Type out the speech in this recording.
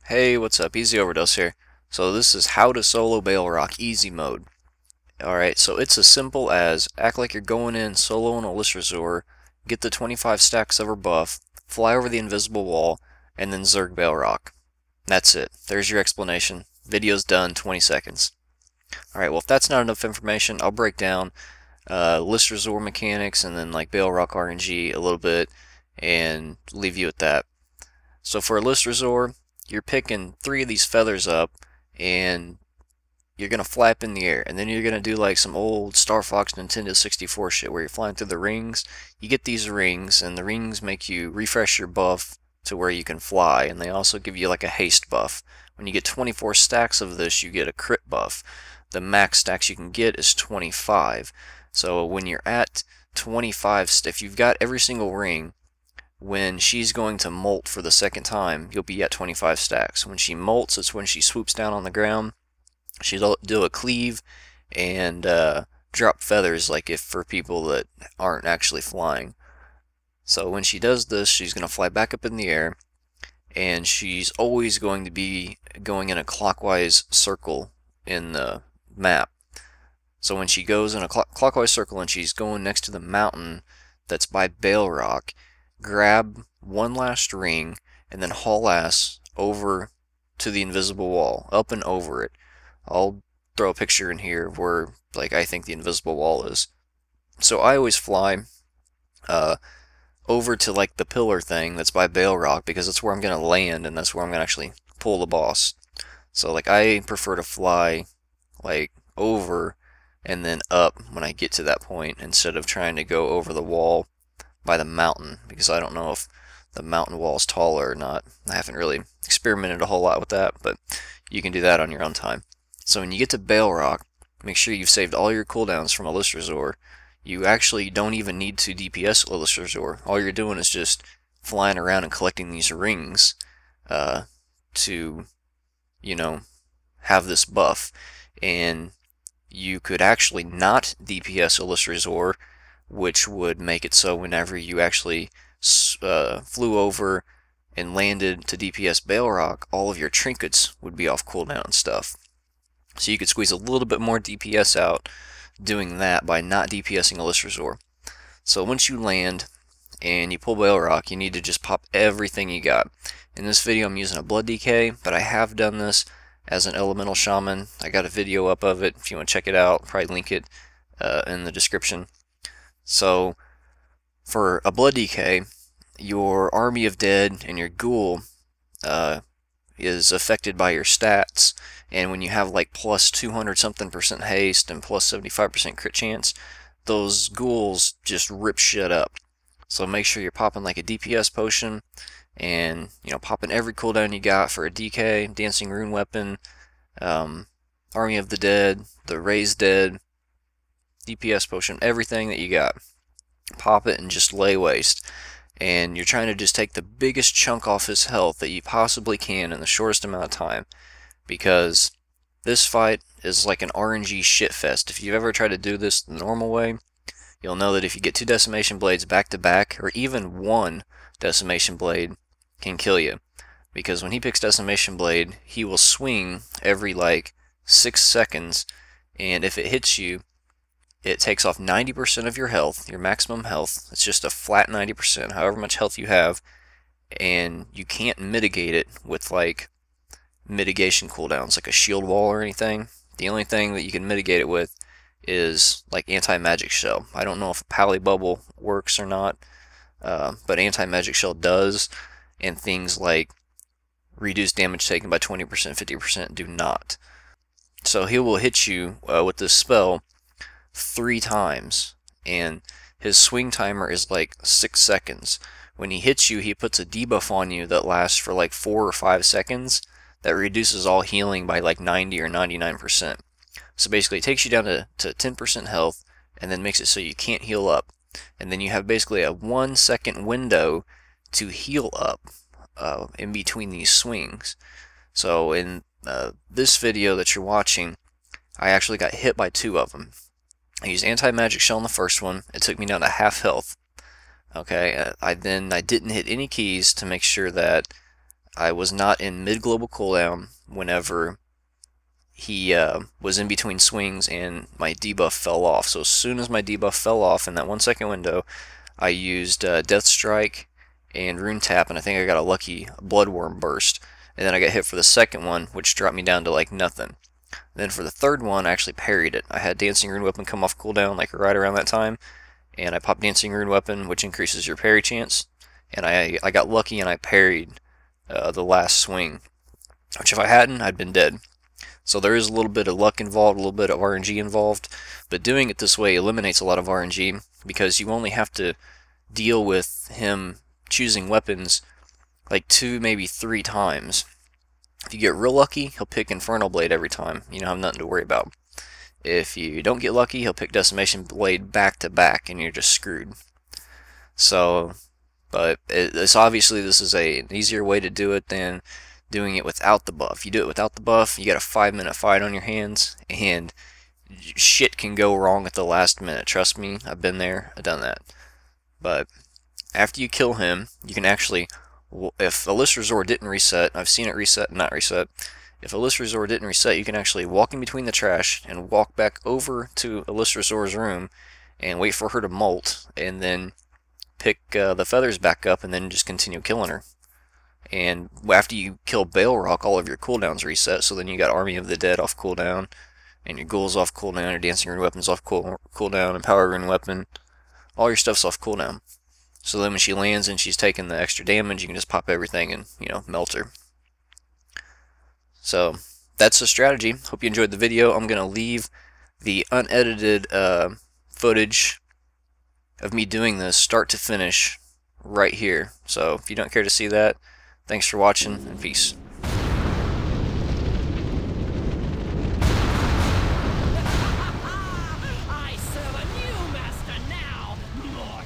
Hey, what's up? EZOVERDOSE here. So this is how to solo Baleroc easy mode. Alright, so it's as simple as act like you're going in solo on a list resort, get the 25 stacks of her buff, fly over the invisible wall, and then zerg Baleroc. That's it. There's your explanation. Video's done, 20 seconds. Alright, well if that's not enough information, I'll break down list resort mechanics and then like Baleroc RNG a little bit and leave you at that. So for a list resort, you're picking 3 of these feathers up and you're gonna flap in the air, and then you're gonna do like some old Star Fox Nintendo 64 shit where you're flying through the rings. You get these rings, and the rings make you refresh your buff to where you can fly, and they also give you like a haste buff. When you get 24 stacks of this, you get a crit buff. The max stacks you can get is 25. So when you're at 25, if you've got every single ring, when she's going to molt for the second time, you'll be at 25 stacks. When she molts, it's when she swoops down on the ground. She'll do a cleave and drop feathers, like if for people that aren't actually flying. So when she does this, she's going to fly back up in the air, and she's always going to be going in a clockwise circle in the map. So when she goes in a clockwise circle and she's going next to the mountain that's by Baleroc, grab one last ring and then haul ass over to the invisible wall, up and over it. I'll throw a picture in here of where like I think the invisible wall is. So I always fly over to like the pillar thing that's by Baleroc because that's where I'm gonna land and that's where I'm gonna actually pull the boss. So like I prefer to fly like over and then up when I get to that point instead of trying to go over the wall by the mountain, because I don't know if the mountain wall is taller or not. I haven't really experimented a whole lot with that, but you can do that on your own time. So when you get to Baleroc, make sure you've saved all your cooldowns from a list resort. You actually don't even need to DPS a list resort. All you're doing is just flying around and collecting these rings to, you know, have this buff. And you could actually not DPS a list resort, which would make it so whenever you actually flew over and landed to DPS Baleroc, all of your trinkets would be off cooldown and stuff. So you could squeeze a little bit more DPS out doing that by not DPSing a list resort. So once you land and you pull Baleroc, you need to just pop everything you got. In this video I'm using a blood DK, but I have done this as an elemental shaman. I got a video up of it if you want to check it out. Probably link it in the description. So for a blood DK, your army of dead and your ghoul is affected by your stats, and when you have like plus 200 something % haste and plus 75% crit chance, those ghouls just rip shit up. So make sure you're popping like a DPS potion, and you know, popping every cooldown you got for a DK, dancing rune weapon, army of the dead, the raised dead, DPS potion, everything that you got. Pop it and just lay waste. And you're trying to just take the biggest chunk off his health that you possibly can in the shortest amount of time, because this fight is like an RNG shitfest. If you've ever tried to do this the normal way, you'll know that if you get 2 decimation blades back to back, or even 1 decimation blade can kill you. Because when he picks decimation blade, he will swing every like 6 seconds, and if it hits you, it takes off 90% of your health, your maximum health. It's just a flat 90%, however much health you have, and you can't mitigate it with like mitigation cooldowns, like a shield wall or anything. The only thing that you can mitigate it with is like anti-magic shell. I don't know if a pally bubble works or not, but anti-magic shell does, and things like reduce damage taken by 20%, 50% do not. So he will hit you with this spell 3 times, and his swing timer is like 6 seconds. When he hits you, he puts a debuff on you that lasts for like 4 or 5 seconds that reduces all healing by like 90 or 99%. So basically it takes you down to 10% health and then makes it so you can't heal up. And then you have basically a 1 second window to heal up in between these swings. So in this video that you're watching, I actually got hit by 2 of them. I used anti-magic shell on the first one. It took me down to half health. Okay, I didn't hit any keys to make sure that I was not in mid-global cooldown whenever he was in between swings and my debuff fell off. So as soon as my debuff fell off in that 1 second window, I used Death Strike and Rune Tap, and I think I got a lucky Bloodworm Burst. And then I got hit for the second one, which dropped me down to like nothing. Then for the third one, I actually parried it. I had Dancing Rune Weapon come off cooldown like right around that time, and I popped Dancing Rune Weapon, which increases your parry chance. And I got lucky and I parried the last swing, which if I hadn't, I'd been dead. So there is a little bit of luck involved, a little bit of RNG involved, but doing it this way eliminates a lot of RNG because you only have to deal with him choosing weapons like 2, maybe 3 times. If you get real lucky, he'll pick Infernal Blade every time. You don't have nothing to worry about. If you don't get lucky, he'll pick Decimation Blade back to back, and you're just screwed. So, but it's obviously this is an easier way to do it than doing it without the buff. You do it without the buff, you got a 5-minute fight on your hands, and shit can go wrong at the last minute. Trust me, I've been there, I've done that. But after you kill him, you can actually, if a List Resort didn't reset, I've seen it reset and not reset. If a List Resort didn't reset, you can actually walk in between the trash and walk back over to a List Resort's room and wait for her to molt, and then pick the feathers back up and then just continue killing her. And after you kill Baleroc, all of your cooldowns reset, so then you got Army of the Dead off cooldown, and your Ghoul's off cooldown, your Dancing Rune Weapon's off cooldown, and Power Rune Weapon, all your stuff's off cooldown. So then when she lands and she's taking the extra damage, you can just pop everything and, you know, melt her. So that's the strategy. Hope you enjoyed the video. I'm going to leave the unedited footage of me doing this start to finish right here. So if you don't care to see that, thanks for watching, and peace. I serve a new master now, mortals.